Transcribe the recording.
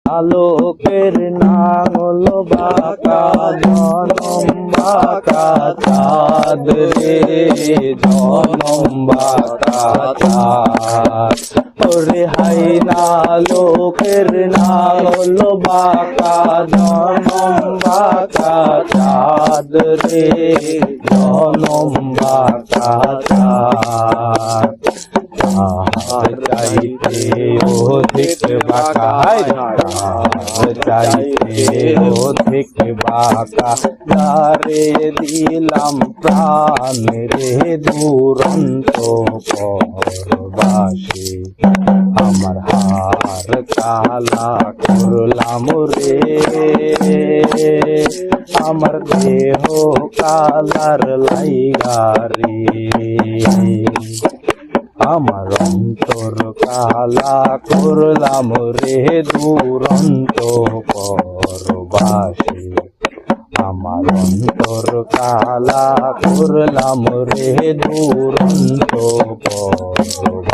আলোকের নাঙল বাঁকা জনম বাঁকা চাঁদ রে জনম বাঁকা চাঁদ ওরে হাই আলোকের নাঙল বাঁকা জনম বাঁকা চাঁদ রে জনম বাঁকা চাঁদ চাইতে অধিক বাঁকা চাইতে অধিক বাঁকা যারে দিলাম প্রাণ রে দুরন্ত পরবাসী আমার হার কালা করলাম রে আমার দেহ কালার লাইগা রে আমার অন্তর কালা করলাম রে দুরন্ত পরবাসী আমার অন্তর কালা করলাম রে দুরন্ত পরবাসী।